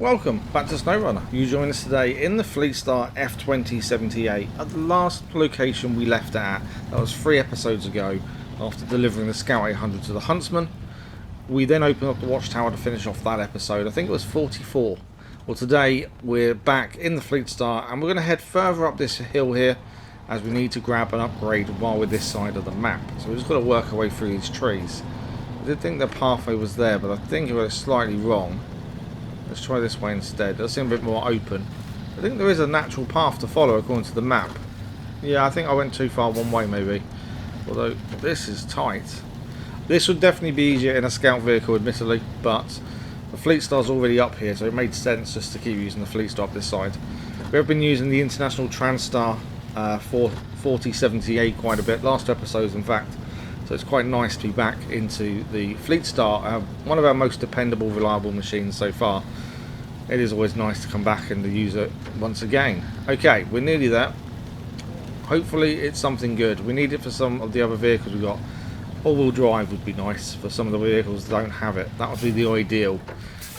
Welcome back to SnowRunner. You join us today in the Fleetstar F2070A at the last location we left it at. That was 3 episodes ago after delivering the Scout 800 to the Huntsman. We then opened up the watchtower to finish off that episode. I think it was 44. Well, today we're back in the Fleetstar and we're going to head further up this hill here as we need to grab an upgrade while we're this side of the map. So we've just got to work our way through these trees. I did think the pathway was there, but I think it was slightly wrong. Let's try this way instead. It does seem a bit more open. I think there is a natural path to follow according to the map. Yeah, I think I went too far one way maybe. Although this is tight. This would definitely be easier in a scout vehicle admittedly, but the Fleetstar's already up here, so it made sense just to keep using the Fleetstar up this side. We have been using the International TranStar 4070A quite a bit, last episodes in fact. So it's quite nice to be back into the Fleetstar, one of our most dependable, reliable machines so far. It is always nice to come back and to use it once again. Okay, we're nearly there. Hopefully it's something good. We need it for some of the other vehicles we've got. All-wheel drive would be nice for some of the vehicles that don't have it. That would be the ideal.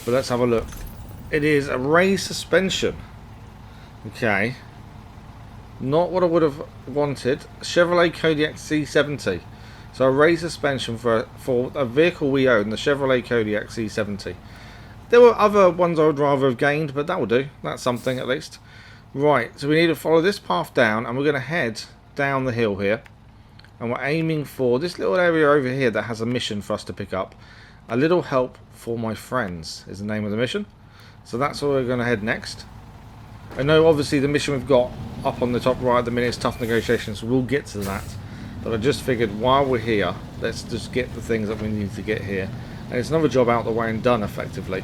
But let's have a look. It is a raised suspension. Okay. Not what I would have wanted. Chevrolet Kodiaq C70. So a raised suspension for a vehicle we own, the Chevrolet Kodiaq C70. There were other ones I would rather have gained, but that will do. That's something at least. Right, so we need to follow this path down, and we're going to head down the hill here. And we're aiming for this little area over here that has a mission for us to pick up. A little help for my friends is the name of the mission. So that's where we're going to head next. I know obviously the mission we've got up on the top right at the minute is tough negotiations, so we'll get to that. But I just figured while we're here, let's just get the things that we need to get here. And it's another job out the way and done effectively.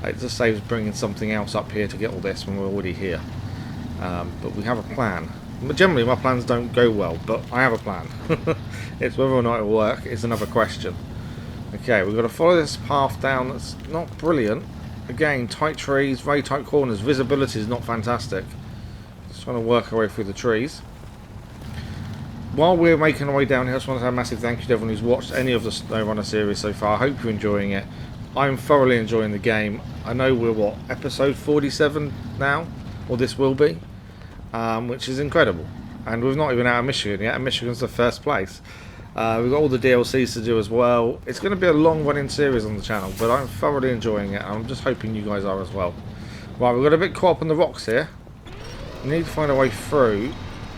It just saves bringing something else up here to get all this when we're already here. But we have a plan. But generally my plans don't go well, but I have a plan. It's whether or not it'll work is another question. Okay, we've got to follow this path down that's not brilliant. Again, tight trees, very tight corners, visibility is not fantastic. Just trying to work our way through the trees. While we're making our way down here, I just want to say a massive thank you to everyone who's watched any of the SnowRunner series so far. I hope you're enjoying it. I'm thoroughly enjoying the game. I know we're, what, episode 47 now? Or this will be. Which is incredible. And we've not even out of Michigan yet, and Michigan's the first place. We've got all the DLCs to do as well. It's going to be a long running series on the channel, but I'm thoroughly enjoying it, and I'm just hoping you guys are as well. Right, we've got a bit caught up on the rocks here. We need to find a way through.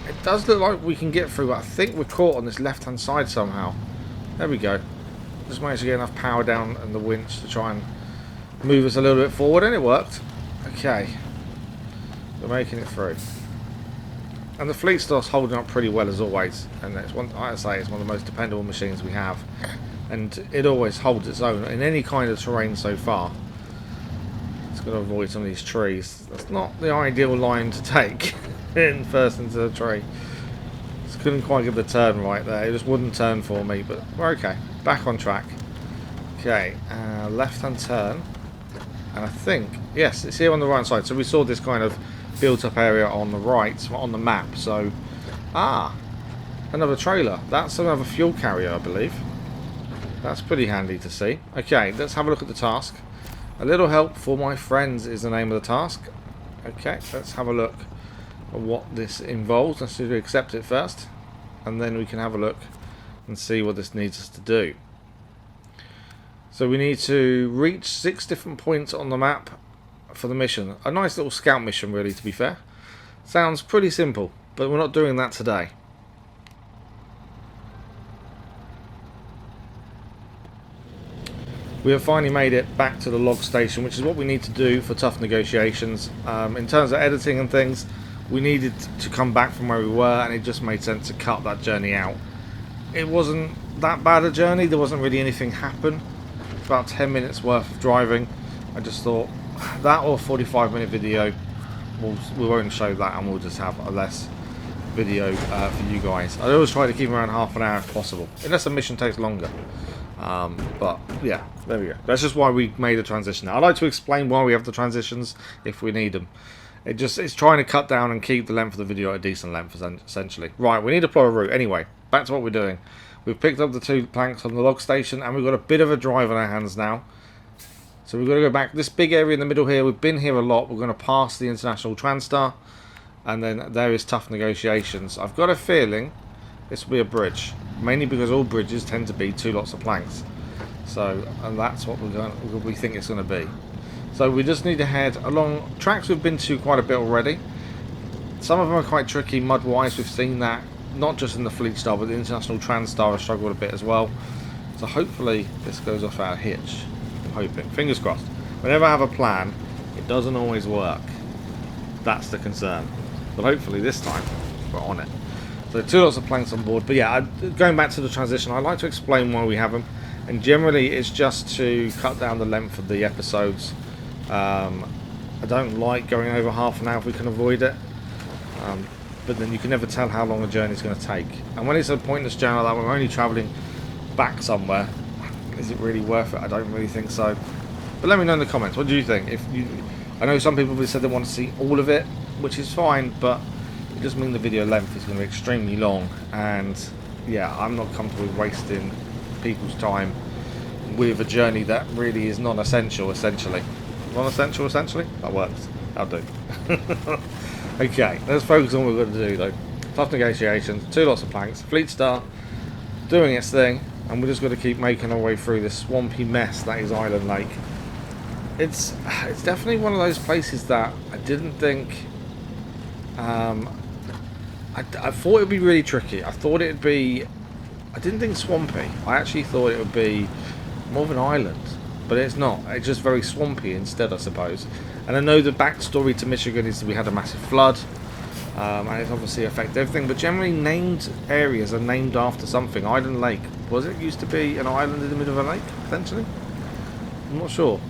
It does look like we can get through, but I think we're caught on this left-hand side somehow. There we go. Just managed to get enough power down and the winch to try and move us a little bit forward, and it worked. Okay. We're making it through. And the Fleetstar's holding up pretty well as always. And it's one, like I say, it's one of the most dependable machines we have. And it always holds its own in any kind of terrain so far. Just got to avoid some of these trees. That's not the ideal line to take. In first into the tree. Just couldn't quite get the turn right there. It just wouldn't turn for me, but we're okay. Back on track. Okay, left-hand turn. And I think, yes, it's here on the right side. So we saw this kind of built-up area on the right, on the map. So, another trailer. That's another fuel carrier, I believe. That's pretty handy to see. Okay, let's have a look at the task. A little help for my friends is the name of the task. Okay, let's have a look what this involves. Let's do accept it first, and then we can have a look and see what this needs us to do. So we need to reach 6 different points on the map for the mission. A nice little scout mission, really, to be fair. Sounds pretty simple, but we're not doing that today. We have finally made it back to the log station, which is what we need to do for tough negotiations. In terms of editing and things, we needed to come back from where we were, and it just made sense to cut that journey out. It wasn't that bad a journey. There wasn't really anything happen. About 10 minutes worth of driving. I just thought that or a 45-minute video, we won't show that, and we'll just have a less video for you guys. I always try to keep around half an hour if possible, unless a mission takes longer. But yeah, there we go. That's just why we made a transition. I like to explain why we have the transitions if we need them. It's trying to cut down and keep the length of the video at a decent length, essentially. Right, we need to plot a route. Anyway, back to what we're doing. We've picked up the 2 planks on the log station, and we've got a bit of a drive on our hands now. So we've got to go back. This big area in the middle here, we've been here a lot. We're going to pass the International Transtar, and then there is Tough Negotiations. I've got a feeling this will be a bridge, mainly because all bridges tend to be 2 lots of planks. So, and that's what we think it's going to be. So we just need to head along tracks we've been to quite a bit already. Some of them are quite tricky mud-wise. We've seen that not just in the Fleetstar, but the International Transtar has struggled a bit as well. So hopefully this goes off our hitch. I'm hoping. Fingers crossed. Whenever I have a plan, it doesn't always work. That's the concern. But hopefully this time we're on it. So 2 lots of planks on board. But yeah, going back to the transition, I like to explain why we have them. And generally it's just to cut down the length of the episodes. I don't like going over half an hour if we can avoid it. But then you can never tell how long a journey is going to take. And when it's a pointless journey like that, we're only travelling back somewhere, is it really worth it? I don't really think so. But let me know in the comments, what do you think? I know some people have said they want to see all of it, which is fine, but it does mean the video length is going to be extremely long. And yeah, I'm not comfortable with wasting people's time with a journey that really is non-essential, essentially. Non-essential, essentially? That works. That'll do. Okay, let's focus on what we've got to do though. Tough Negotiations, 2 lots of planks, Fleetstar doing its thing, and we're just going to keep making our way through this swampy mess that is Island Lake. It's definitely one of those places that I didn't think. I thought it would be really tricky. I thought it'd be. I didn't think swampy. I actually thought it would be more of an island, but it's not. It's just very swampy instead, I suppose. And I know the backstory to Michigan is that we had a massive flood, and it's obviously affected everything. But generally, named areas are named after something. Island Lake, was it used to be an island in the middle of a lake, potentially? I'm not sure.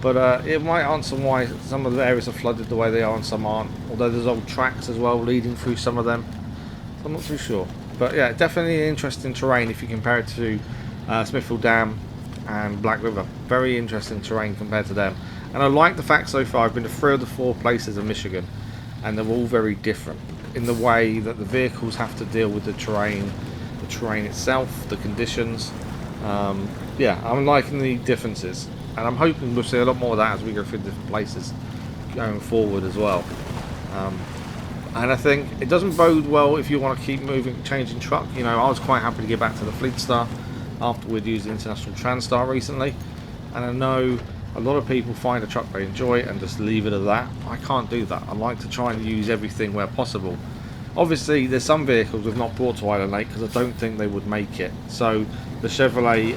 But it might answer why some of the areas are flooded the way they are and some aren't. Although there's old tracks as well leading through some of them. So I'm not too sure. But yeah, definitely an interesting terrain if you compare it to Smithfield Dam and Black River. Very interesting terrain compared to them. And I like the fact so far I've been to 3 of the 4 places in Michigan, and they're all very different in the way that the vehicles have to deal with the terrain itself, the conditions. Yeah, I'm liking the differences, and I'm hoping we'll see a lot more of that as we go through different places going forward as well. And I think it doesn't bode well if you want to keep moving, changing truck. You know, I was quite happy to get back to the Fleetstar after we'd used the International Transtar recently, and I know a lot of people find a truck they enjoy and just leave it at that. I can't do that. I like to try and use everything where possible. Obviously, there's some vehicles we've not brought to Island Lake because I don't think they would make it. So the Chevrolet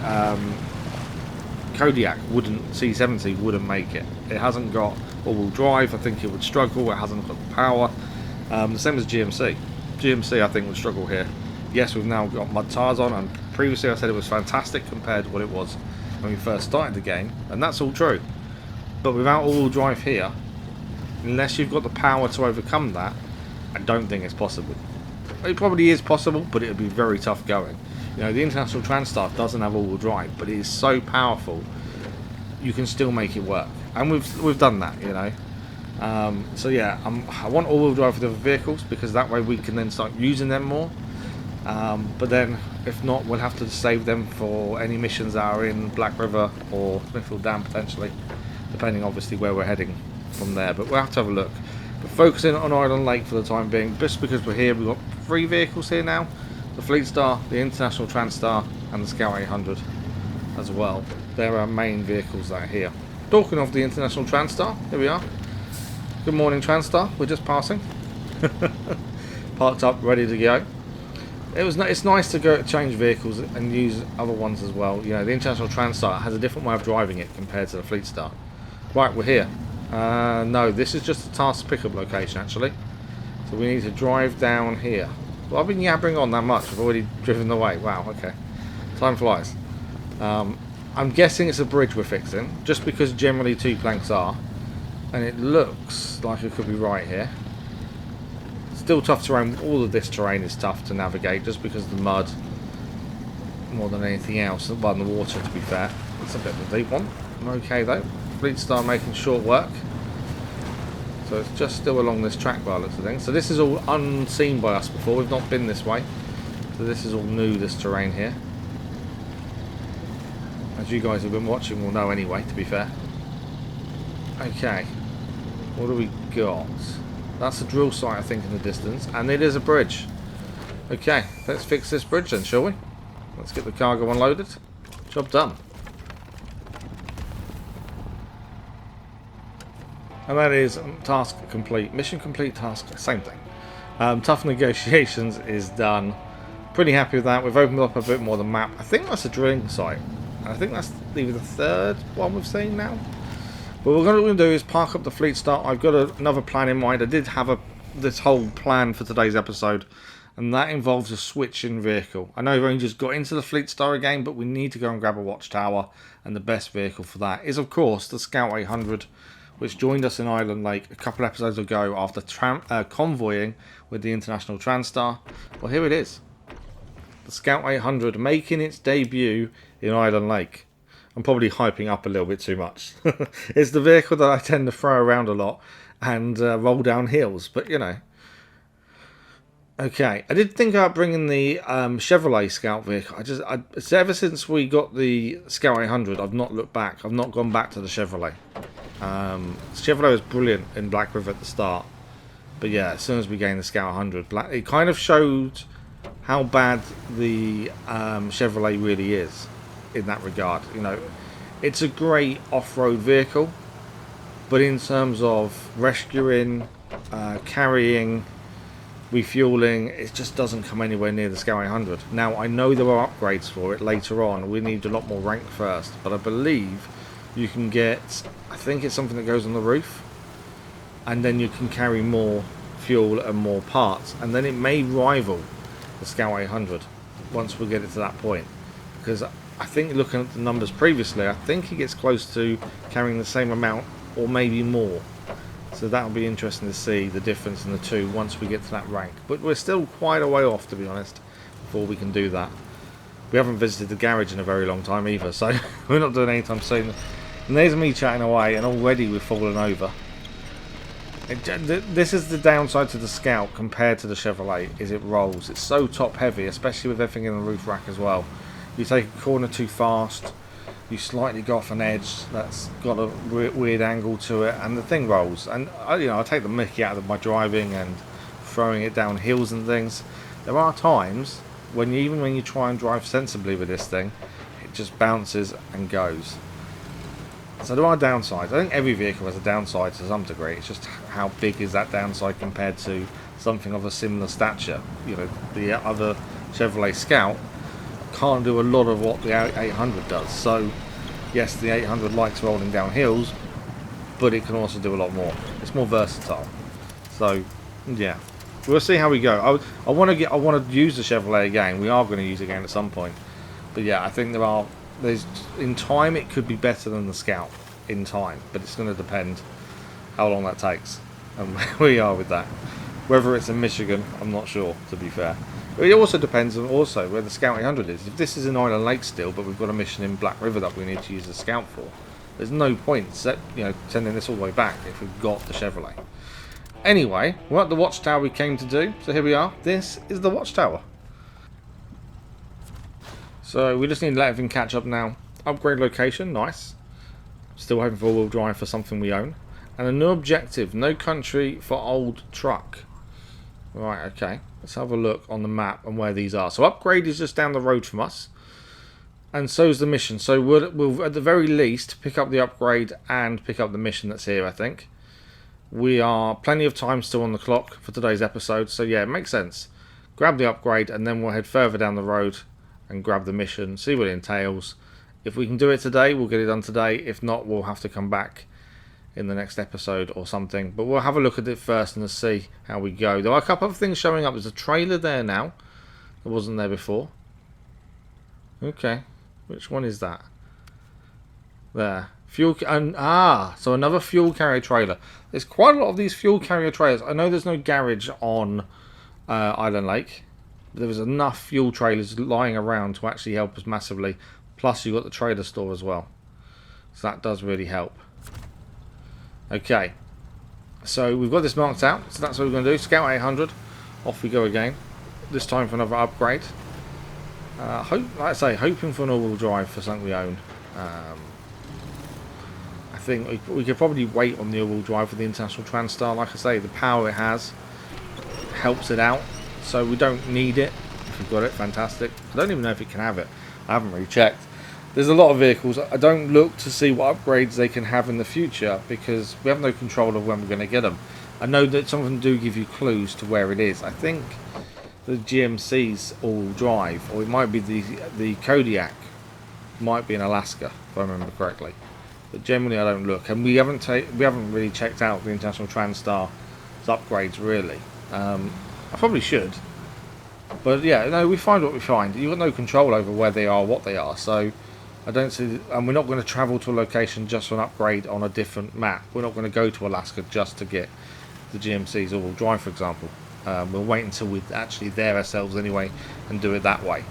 Kodiak C70 wouldn't make it. It hasn't got all-wheel drive. I think it would struggle. It hasn't got the power. The same as GMC. GMC I think would struggle here. Yes, we've now got mud tyres on, and previously I said it was fantastic compared to what it was when we first started the game, and that's all true. But without all-wheel drive here, unless you've got the power to overcome that, I don't think it's possible. It probably is possible, but it would be very tough going. You know, the International Transtar doesn't have all-wheel drive, but it is so powerful, you can still make it work. And we've done that, you know. So yeah, I want all-wheel drive for the other vehicles, because that way we can then start using them more. But then, if not, we'll have to save them for any missions that are in Black River or Smithfield Dam potentially, depending obviously where we're heading from there. But we'll have to have a look. But focusing on Island Lake for the time being, just because we're here, we've got 3 vehicles here now: the Fleetstar, the International Transtar, and the Scout 800 as well. They're our main vehicles that are here. Talking of the International Transtar, here we are. Good morning, Transtar. We're just passing. Parked up, ready to go. It's nice to go change vehicles and use other ones as well. You know, the International Transtar has a different way of driving it compared to the Fleetstar. Right, we're here. No, this is just a task pickup location actually. So we need to drive down here. Well, I've been yabbering on that much. I've already driven away. Wow, okay. Time flies. I'm guessing it's a bridge we're fixing, just because generally 2 planks are. And it looks like it could be right here. Still tough terrain. All of this terrain is tough to navigate just because of the mud more than anything else, other than the water, to be fair. It's a bit of a deep one. I'm okay though. Fleetstar making short work. So it's just still along this track by the looks of things. So this is all unseen by us before. We've not been this way. So this is all new, this terrain here. as you guys have been watching will know anyway, to be fair. Okay, what do we got? That's a drill site, I think, in the distance, and it is a bridge. Okay, let's fix this bridge then, shall we? Let's get the cargo unloaded. Job done. And that is task complete. Mission complete, task, same thing. Tough negotiations is done. Pretty happy with that. We've opened up a bit more of the map. I think that's a drilling site. And I think that's either the third one we've seen now. But what we're going to do is park up the Fleetstar. I've got another plan in mind. I did have this whole plan for today's episode, and that involves a switch in vehicle. I know we've only just got into the Fleetstar again, but we need to go and grab a watchtower, and the best vehicle for that is, of course, the Scout 800, which joined us in Island Lake a couple episodes ago after convoying with the International Transstar. Well, here it is. The Scout 800 making its debut in Island Lake. I'm probably hyping up a little bit too much. It's the vehicle that I tend to throw around a lot and roll down hills, but you know. Okay, I did think about bringing the Chevrolet Scout vehicle. Ever since we got the Scout 800, I've not looked back. I've not gone back to the Chevrolet. Chevrolet was brilliant in Black River at the start, but yeah, as soon as we gained the Scout 100, it kind of showed how bad the Chevrolet really is in that regard. You know, it's a great off-road vehicle, but in terms of rescuing, carrying, refueling, it just doesn't come anywhere near the Scout 800. Now, I know there are upgrades for it later on. We need a lot more rank first, but I believe you can get, I think it's something that goes on the roof, and then you can carry more fuel and more parts, and then it may rival the Scout 800 once we get it to that point, because I think looking at the numbers previously, I think it gets close to carrying the same amount or maybe more. So that'll be interesting to see the difference in the two once we get to that rank. But we're still quite a way off, to be honest, before we can do that. We haven't visited the garage in a very long time either, so we're not doing it anytime soon. And there's me chatting away, and already we've fallen over. This is the downside to the Scout compared to the Chevrolet, is it rolls. It's so top heavy, especially with everything in the roof rack as well. You take a corner too fast, you slightly go off an edge that's got a weird angle to it, and the thing rolls. And I take the mickey out of my driving and throwing it down hills and things. There are times when even when you try and drive sensibly with this thing, it just bounces and goes. So there are downsides. I think every vehicle has a downside to some degree. It's just how big is that downside compared to something of a similar stature. You know, the other Chevrolet Scout can't do a lot of what the 800 does. So yes, the 800 likes rolling down hills, but it can also do a lot more. It's more versatile. So yeah, we'll see how we go. I want to use the Chevrolet again. We are going to use it again at some point. But yeah, I think in time it could be better than the Scout in time, but it's going to depend how long that takes and where we are with that. Whether it's in Michigan, I'm not sure, to be fair. It also depends on where the Scout 800 is. If this is in Island Lake still, but we've got a mission in Black River that we need to use the Scout for, there's no point sending this all the way back if we've got the Chevrolet. Anyway, we're at the watchtower we came to do, so here we are. This is the watchtower. So we just need to let everything catch up now. Upgrade location, nice. Still hoping for all-wheel drive for something we own. And a new objective, no country for old truck. Right, okay. Let's have a look on the map and where these are. So upgrade is just down the road from us. And so is the mission. So we'll at the very least pick up the upgrade and pick up the mission that's here, I think. We are plenty of time still on the clock for today's episode. So yeah, it makes sense. Grab the upgrade and then we'll head further down the road and grab the mission, see what it entails. If we can do it today, we'll get it done today. If not, we'll have to come back in the next episode or something. But we'll have a look at it first and see how we go. There are a couple of things showing up. There's a trailer there now. It wasn't there before. Okay. Which one is that? There. So another fuel carrier trailer. There's quite a lot of these fuel carrier trailers. I know there's no garage on Island Lake. There was enough fuel trailers lying around to actually help us massively. Plus you've got the trader store as well. So that does really help. Okay. So we've got this marked out. So that's what we're going to do. Scout 800. Off we go again. This time for another upgrade. Like I say, hoping for an all-wheel drive for something we own. Um, I think we could probably wait on the all-wheel drive for the International TranStar. Like I say, the power it has helps it out, so we don't need it. If we've got it, fantastic. I don't even know if it can have it. I haven't really checked. There's a lot of vehicles. I don't look to see what upgrades they can have in the future because we have no control of when we're going to get them. I know that some of them do give you clues to where it is. I think the GMC's all drive, or it might be the Kodiak, might be in Alaska if I remember correctly. But generally, I don't look, and we haven't really checked out the International TranStar's upgrades really. I probably should, but yeah, no, we find what we find. You've got no control over where they are, what they are, so I don't see, and we're not going to travel to a location just for an upgrade on a different map. We're not going to go to Alaska just to get the GMC's all-wheel drive, for example. We'll wait until we're actually there ourselves anyway and do it that way.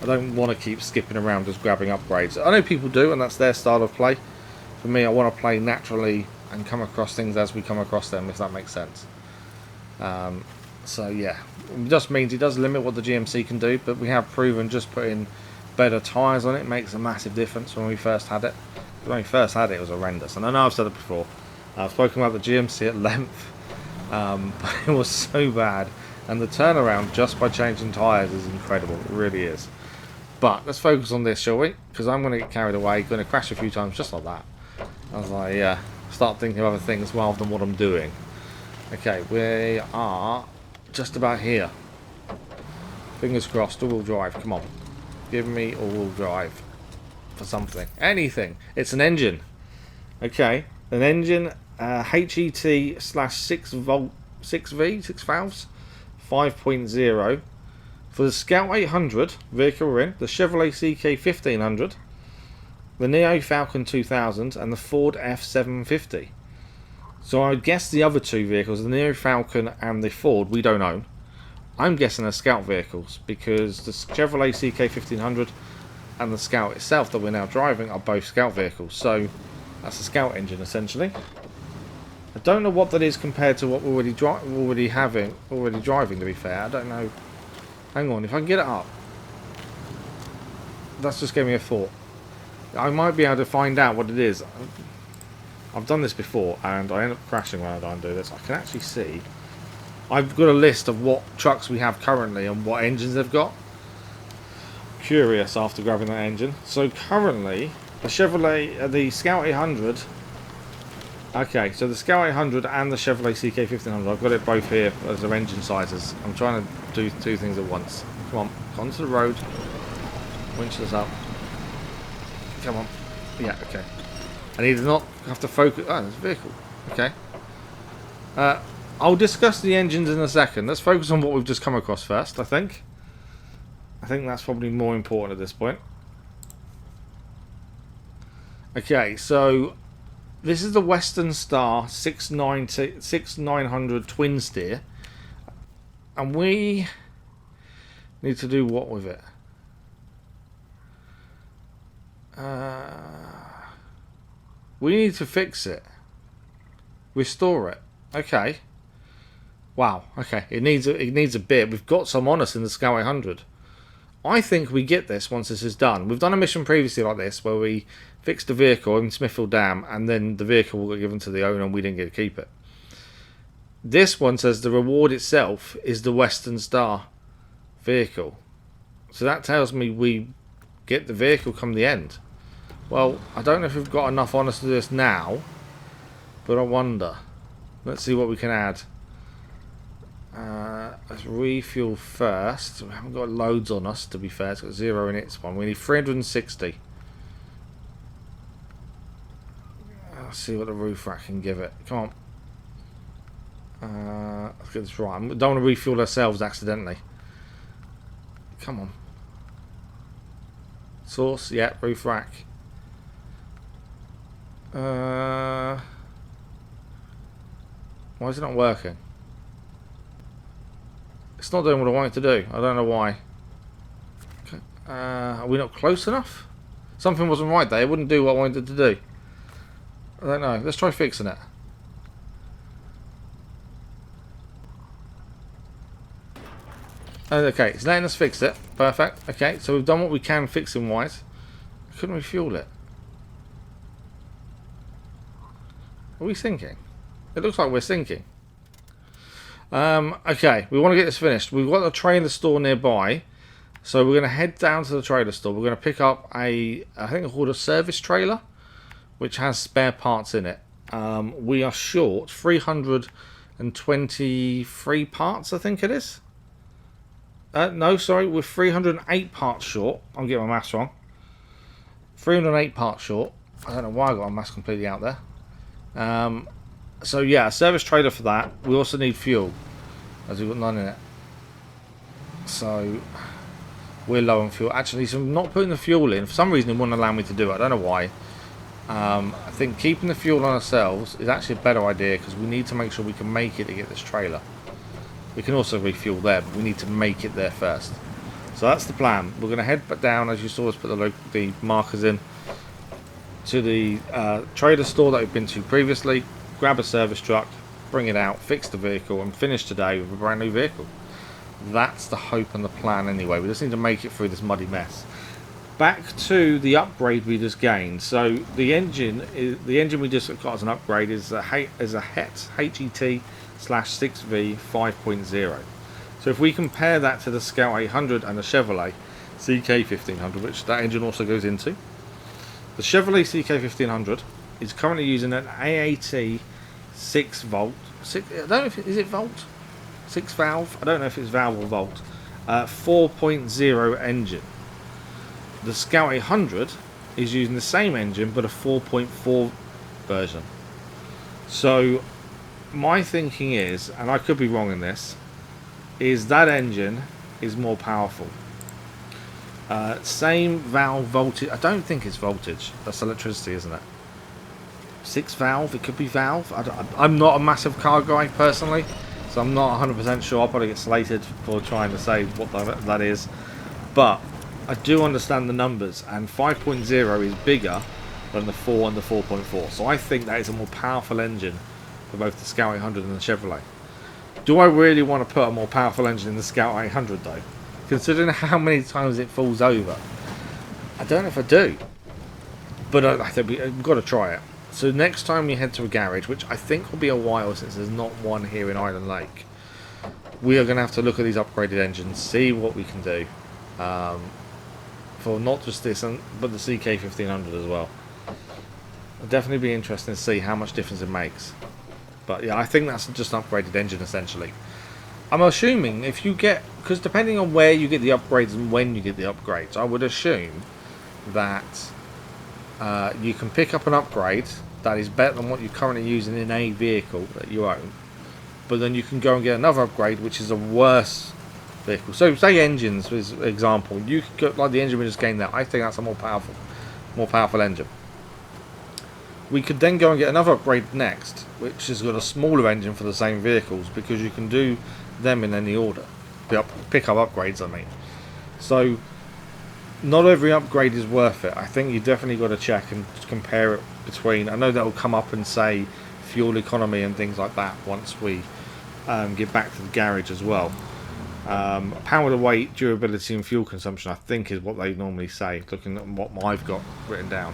I don't want to keep skipping around just grabbing upgrades. I know people do, and that's their style of play. For me, I want to play naturally and come across things as we come across them, if that makes sense. So yeah, it just means it does limit what the GMC can do, but we have proven just putting better tyres on it makes a massive difference. When we first had it, it was horrendous, and I know I've said it before. I've spoken about the GMC at length, but it was so bad, and the turnaround just by changing tyres is incredible. It really is. But let's focus on this, shall we? Because I'm going to get carried away, going to crash a few times just like that. As I start thinking of other things rather than what I'm doing. Okay, we are just about here. Fingers crossed, all-wheel drive, come on. Give me all-wheel drive for something. Anything. It's an engine. Okay, an engine, HET slash 6 volt, 6V, 6 valves, 5.0. For the Scout 800 vehicle we're in, the Chevrolet CK 1500, the Neo Falcon 2000, and the Ford F750. So I would guess the other two vehicles, the Neo Falcon and the Ford, we don't own. I'm guessing they're Scout vehicles because the Chevrolet CK 1500 and the Scout itself that we're now driving are both Scout vehicles. So that's a Scout engine essentially. I don't know what that is compared to what we're already driving. To be fair, I don't know. Hang on, if I can get it up. That's just gave me a thought. I might be able to find out what it is. I've done this before and I end up crashing when I don't do this. I can actually see. I've got a list of what trucks we have currently and what engines they've got. Curious after grabbing that engine. So currently, the Chevrolet, the Scout 800. Okay, so the Scout 800 and the Chevrolet CK 1500. I've got it both here as their engine sizes. I'm trying to do two things at once. Come on, onto the road. Winch this up. Come on. Yeah, okay. I need to not have to focus. Oh, there's a vehicle. Okay. I'll discuss the engines in a second. Let's focus on what we've just come across first, I think. I think that's probably more important at this point. Okay, so this is the Western Star 6900 twin steer. And we need to do what with it? We need to fix it. Restore it. Okay. Wow. Okay. It needs a bit. We've got some on us in the Scout 800. I think we get this once this is done. We've done a mission previously like this where we fixed a vehicle in Smithfield Dam and then the vehicle got given to the owner and we didn't get to keep it. This one says the reward itself is the Western Star vehicle. So that tells me we get the vehicle come the end. Well, I don't know if we've got enough on us to do this now, but I wonder. Let's see what we can add. Let's refuel first. We haven't got loads on us, to be fair. It's got 0 in its one. We need 360. Let's see what the roof rack can give it. Come on. Let's get this right. I don't want to refuel ourselves accidentally. Come on. Source, yeah, roof rack. Why is it not working? It's not doing what I want it to do. I don't know why. Okay. Are we not close enough? Something wasn't right there. It wouldn't do what I wanted it to do. I don't know. Let's try fixing it. Okay, it's letting us fix it. Perfect. Okay, so we've done what we can fixing wise. Couldn't refuel it? Are we sinking? It looks like we're sinking. Okay, we want to get this finished. We've got a trailer store nearby, so we're going to head down to the trailer store. We're going to pick up I think it's called a service trailer, which has spare parts in it. We are short 323 parts, I think it is. No, sorry, we're 308 parts short. I'm getting my maths wrong. 308 parts short. I don't know why I got my maths completely out there. So yeah, a service trailer for that. We also need fuel, as we've got none in it. So we're low on fuel. Actually, so I'm not putting the fuel in. For some reason, it wouldn't allow me to do it. I don't know why. I think keeping the fuel on ourselves is actually a better idea, because we need to make sure we can make it to get this trailer. We can also refuel there, but we need to make it there first. So that's the plan. We're going to head back down, as you saw us put the markers in, to the trailer store that we've been to previously, grab a service truck, bring it out, fix the vehicle, and finish today with a brand new vehicle. That's the hope and the plan anyway. We just need to make it through this muddy mess. Back to the upgrade we just gained. So the engine we just got as an upgrade is a HET HET/6V 5.0. So if we compare that to the Scout 800 and the Chevrolet CK1500, which that engine also goes into, the Chevrolet CK1500 is currently using an AAT 6 volt. I don't know if is it volt, 6 valve. I don't know if it's valve or volt. 4.0 engine. The Scout 800 is using the same engine but a 4.4 version. So my thinking is, and I could be wrong in this, is that engine is more powerful. Same valve voltage. I don't think it's voltage. That's electricity, isn't it? 6 valve. It could be valve. I'm not a massive car guy personally, so I'm not 100% sure. I'll probably get slated for trying to say what that is. But I do understand the numbers, and 5.0 is bigger than the 4 and the 4.4. So I think that is a more powerful engine for both the Scout 800 and the Chevrolet. Do I really want to put a more powerful engine in the Scout 800 though? Considering how many times it falls over, I don't know if I do. But I think we've got to try it. So next time we head to a garage, which I think will be a while since there's not one here in Island Lake, we are going to have to look at these upgraded engines, see what we can do. For not just this, but the CK1500 as well. It'll definitely be interesting to see how much difference it makes. But yeah, I think that's just an upgraded engine essentially. I'm assuming if you get, because depending on where you get the upgrades and when you get the upgrades, I would assume that you can pick up an upgrade that is better than what you're currently using in a vehicle that you own, but then you can go and get another upgrade which is a worse vehicle. So say engines, for example, you could go, like the engine we just gained there, I think that's a more powerful engine. We could then go and get another upgrade next, which has got a smaller engine for the same vehicles, because you can do them in any order. Pick up upgrades, I mean. So not every upgrade is worth it. I think you definitely got to check and compare it between. I know that will come up and say fuel economy and things like that once we get back to the garage as well. Power to weight, durability and fuel consumption, I think is what they normally say, looking at what I've got written down.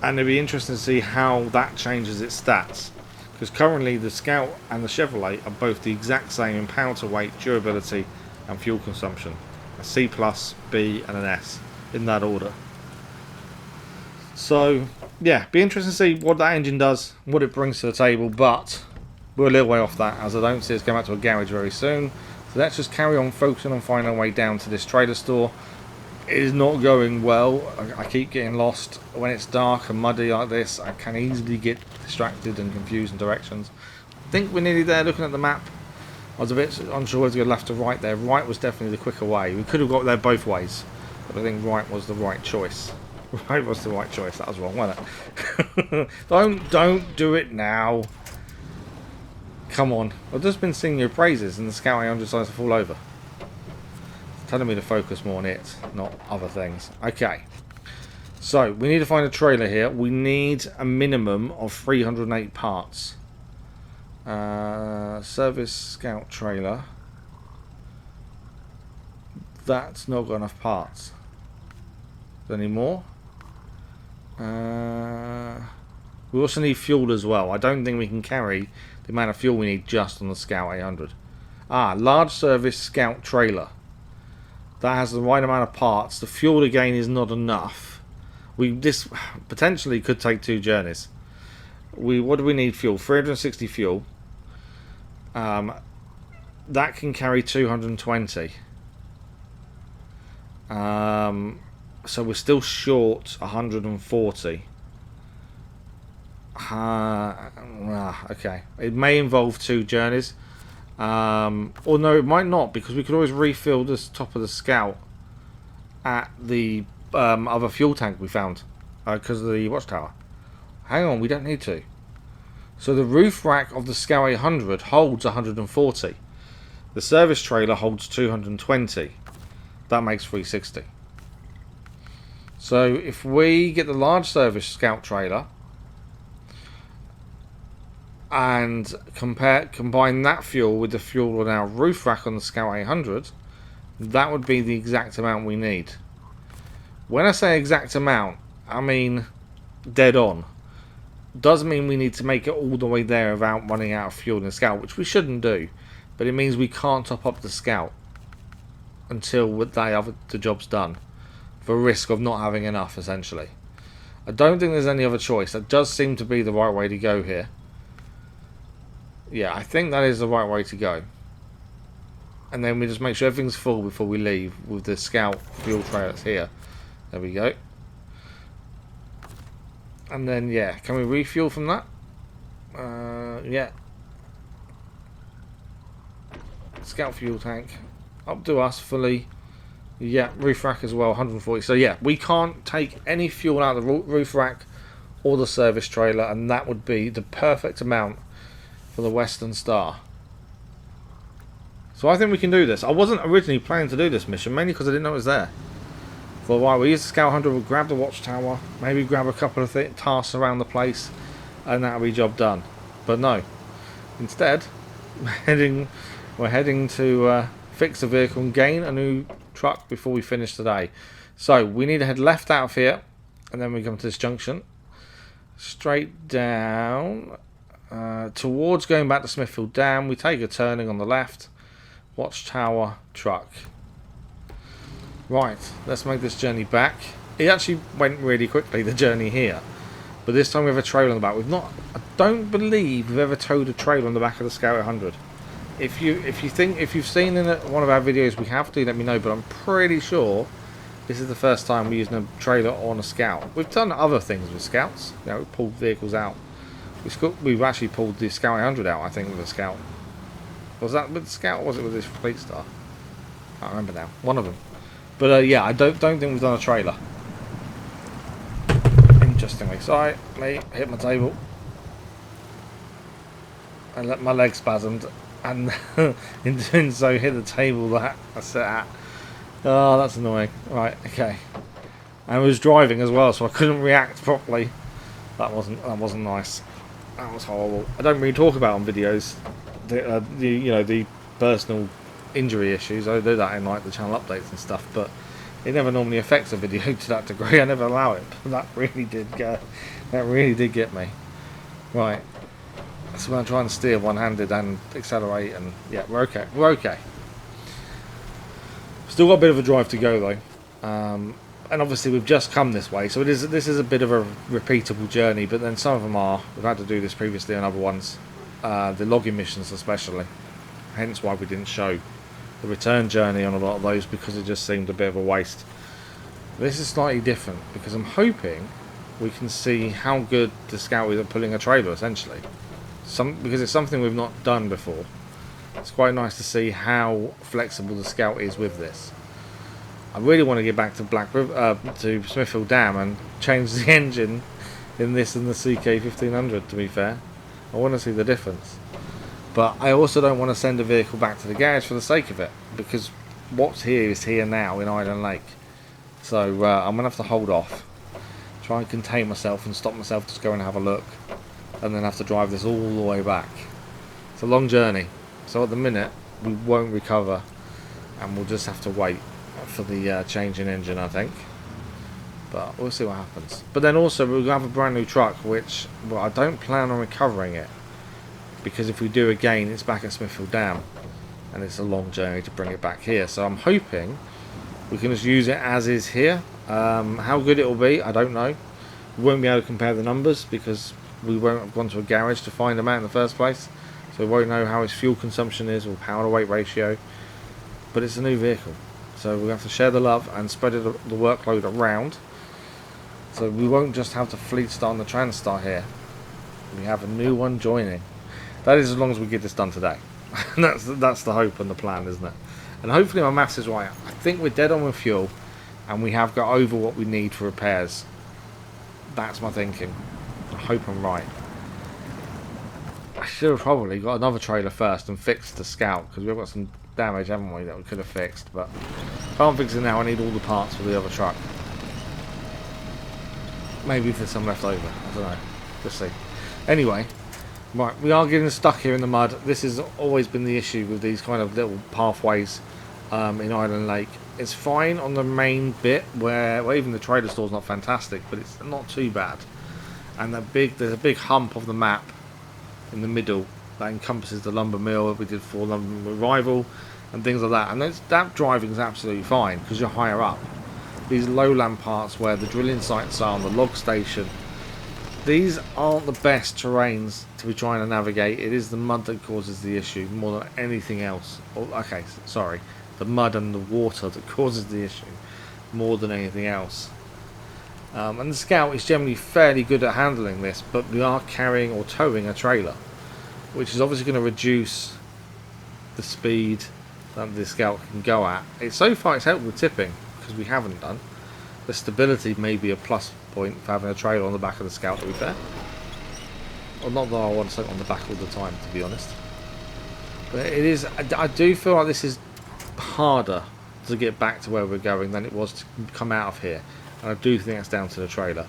And it'll be interesting to see how that changes its stats, because currently the Scout and the Chevrolet are both the exact same in power to weight, durability and fuel consumption. A C+, B and an S in that order. So yeah, be interesting to see what that engine does, what it brings to the table, but we're a little way off that, as I don't see us going back to a garage very soon. So let's just carry on focusing on finding our way down to this trailer store. It is not going well. I keep getting lost when it's dark and muddy like this. I can easily get distracted and confused in directions. I think we're nearly there. Looking at the map, I was a bit unsure whether to go left or right there. Right was definitely the quicker way. We could have got there both ways, but I think right was the right choice. Right was the right choice. That was wrong, wasn't it? Don't do it now. Come on. I've just been singing your praises and the Scout 800 decides to fall over. Telling me to focus more on it, not other things. Okay, so we need to find a trailer here. We need a minimum of 308 parts. Service Scout trailer. That's not got enough parts. Any more? We also need fuel as well. I don't think we can carry the amount of fuel we need just on the Scout 800. Large service Scout trailer. That has the right amount of parts. The fuel again is not enough. This potentially could take 2 journeys. What do we need fuel? 360 fuel. That can carry 220. So we're still short 140. Okay. It may involve 2 journeys. Or no, it might not, because we could always refill this top of the Scout at the other fuel tank we found because of the watchtower. Hang on, we don't need to. So the roof rack of the Scout 800 holds 140. The service trailer holds 220. That makes 360. So if we get the large service Scout trailer and combine that fuel with the fuel on our roof rack on the Scout 800, that would be the exact amount we need. When I say exact amount, I mean dead on. Doesn't mean we need to make it all the way there without running out of fuel in the Scout, which we shouldn't do, but it means we can't top up the Scout until the job's done, for risk of not having enough, essentially. I don't think there's any other choice. That does seem to be the right way to go here. Yeah, I think that is the right way to go. And then we just make sure everything's full before we leave with the Scout fuel trailers here. There we go. And then, yeah, can we refuel from that? Yeah. Scout fuel tank. Up to us fully. Yeah, roof rack as well, 140. So yeah, we can't take any fuel out of the roof rack or the service trailer, and that would be the perfect amount for the Western Star. So I think we can do this. I wasn't originally planning to do this mission, mainly because I didn't know it was there. For a while, we use the Scout 100, we'll grab the watchtower, maybe grab a couple of tasks around the place, and that'll be job done. But no. Instead, we're heading to fix the vehicle and gain a new truck before we finish today. So we need to head left out of here, and then we come to this junction. Straight down. Towards going back to Smithfield Dam, we take a turning on the left. Watchtower, truck. Right, let's make this journey back. It actually went really quickly, the journey here. But this time we have a trailer on the back. I don't believe we've ever towed a trailer on the back of the Scout 100. If you've seen in one of our videos we have to, let me know, but I'm pretty sure this is the first time we're using a trailer on a Scout. We've done other things with Scouts. You know, we've pulled vehicles out. We've actually pulled the Scout 800 out, I think, with a Scout. Was that with the Scout or was it with this Fleetstar? I can't remember now. One of them. But yeah, I don't think we've done a trailer. Interestingly. Sorry, mate, hit my table. And let my leg spasmed. And in doing so, hit the table that I sat at. Oh, that's annoying. Right, okay. And I was driving as well, so I couldn't react properly. That wasn't nice. That was horrible. I don't really talk about on videos the personal injury issues. I do that in like the channel updates and stuff, but it never normally affects a video to that degree. I never allow it. But that really did get me. Right. So I'm trying to steer one-handed and accelerate, and yeah, we're okay. We're okay. Still got a bit of a drive to go though, and obviously we've just come this way, so this is a bit of a repeatable journey. But then some of them are. We've had to do this previously on other ones, the logging missions especially. Hence why we didn't show the return journey on a lot of those, because it just seemed a bit of a waste. This is slightly different because I'm hoping we can see how good the Scout is at pulling a trailer essentially. Because it's something we've not done before. It's quite nice to see how flexible the Scout is with this. I really want to get back to to Smithfield Dam and change the engine in this and the CK1500, to be fair. I want to see the difference. But I also don't want to send a vehicle back to the garage for the sake of it, because what's here is here now in Island Lake. So I'm going to have to hold off. Try and contain myself and stop myself just going and have a look. And then have to drive this all the way back. It's a long journey, so at the minute we won't recover, and we'll just have to wait for the change in engine, I think. But we'll see what happens. But then also we'll have a brand new truck, which, well, I don't plan on recovering it, because if we do again, it's back at Smithfield Dam, and it's a long journey to bring it back here. So I'm hoping we can just use it as is here. How good it will be, I don't know. We won't be able to compare the numbers because we won't have gone to a garage to find them out in the first place. So we won't know how its fuel consumption is or power to weight ratio. But it's a new vehicle, so we have to share the love and spread the workload around. So we won't just have the Fleetstar and the Transstar here. We have a new one joining. That is as long as we get this done today. that's the hope and the plan, isn't it? And hopefully my maths is right. I think we're dead on with fuel, and we have got over what we need for repairs. That's my thinking. I hope I'm right. I should have probably got another trailer first and fixed the Scout, because we've got some damage, haven't we, that we could have fixed. But can't fix it now. I need all the parts for the other truck. Maybe if there's some left over, I don't know. Let's see. Anyway, right, we are getting stuck here in the mud. This has always been the issue with these kind of little pathways in Island Lake. It's fine on the main bit where, well, even the trailer store's not fantastic, but it's not too bad. And there's a big hump of the map in the middle that encompasses the lumber mill that we did for Lumber Rival and things like that. And that driving is absolutely fine because you're higher up. These lowland parts where the drilling sites are on the log station, these aren't the best terrains to be trying to navigate. It is the mud that causes the issue more than anything else. Okay, sorry, the mud and the water that causes the issue more than anything else. And the Scout is generally fairly good at handling this, but we are carrying or towing a trailer, which is obviously going to reduce the speed that the Scout can go at. So far it's helped with tipping, because we haven't done. The stability may be a plus point for having a trailer on the back of the Scout, to be fair. Well, not that I want something on the back all the time, to be honest. But it is. I do feel like this is harder to get back to where we're going than it was to come out of here. And I do think that's down to the trailer.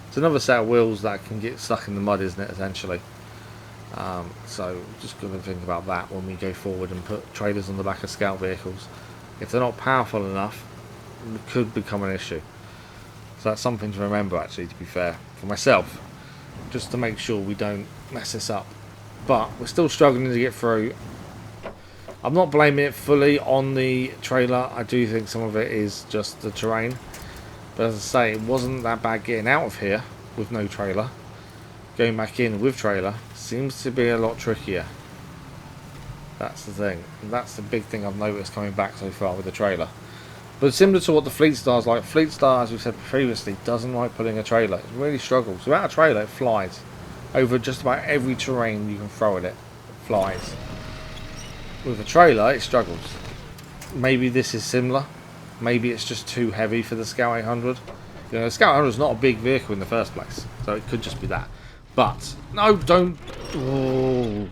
It's another set of wheels that can get stuck in the mud, isn't it, essentially? So just going to think about that when we go forward and put trailers on the back of Scout vehicles. If they're not powerful enough, it could become an issue. So that's something to remember, actually, to be fair, for myself, just to make sure we don't mess this up. But we're still struggling to get through. I'm not blaming it fully on the trailer. I do think some of it is just the terrain. But as I say, it wasn't that bad getting out of here with no trailer. Going back in with trailer seems to be a lot trickier. That's the thing. And that's the big thing I've noticed coming back so far with the trailer. But similar to what the Fleetstar's like, Fleetstar, as we said previously, doesn't like pulling a trailer. It really struggles. Without a trailer, it flies. Over just about every terrain you can throw at it, it flies. With a trailer, it struggles. Maybe this is similar. Maybe it's just too heavy for the Scout 800. You know, the Scout 800 is not a big vehicle in the first place, so it could just be that. But, no, don't... Oh,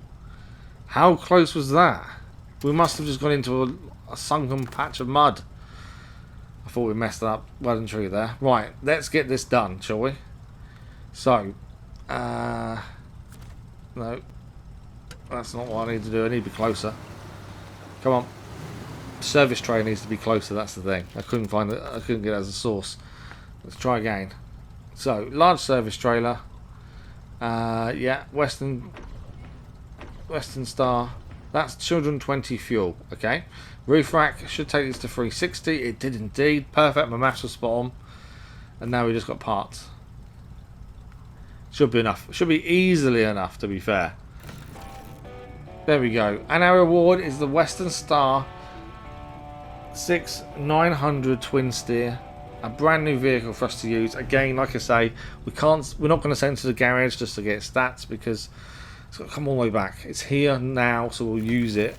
how close was that? We must have just gone into a sunken patch of mud. I thought we messed up well and truly there. Right, let's get this done, shall we? So, no, that's not what I need to do. I need to be closer. Come on. Service tray needs to be closer, that's the thing. I couldn't find it, I couldn't get it as a source. Let's try again. So, large service trailer. Yeah, Western Star. That's 220 fuel, okay. Roof rack should take this to 360. It did indeed. Perfect, my maths was spot on. And now we just got parts. Should be enough. Should be easily enough, to be fair. There we go. And our reward is the Western Star 6900 twin steer. A brand new vehicle for us to use. Again, like I say, we're not going to send it to the garage just to get stats because it's got to come all the way back. It's here now, so we'll use it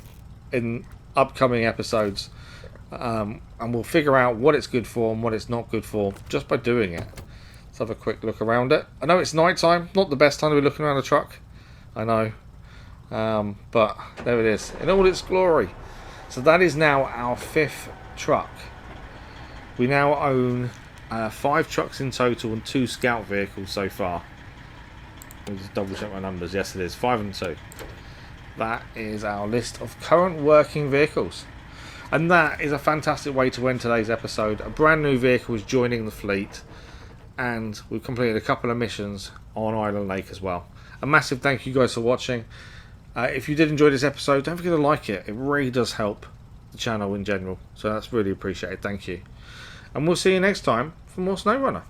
in upcoming episodes. And we'll figure out what it's good for and what it's not good for just by doing it. Let's have a quick look around it. I know it's night time, not the best time to be looking around a truck. I know. But there it is, in all its glory. So that is now our 5th truck. We now own 5 trucks in total and 2 Scout vehicles so far. Let me just double check my numbers. Yes, it is 5 and 2. That is our list of current working vehicles. And that is a fantastic way to end today's episode. A brand new vehicle is joining the fleet. and we've completed a couple of missions on Island Lake as well. A massive thank you guys for watching. If you did enjoy this episode, don't forget to like it. It really does help the channel in general, so that's really appreciated. Thank you, and we'll see you next time for more SnowRunner.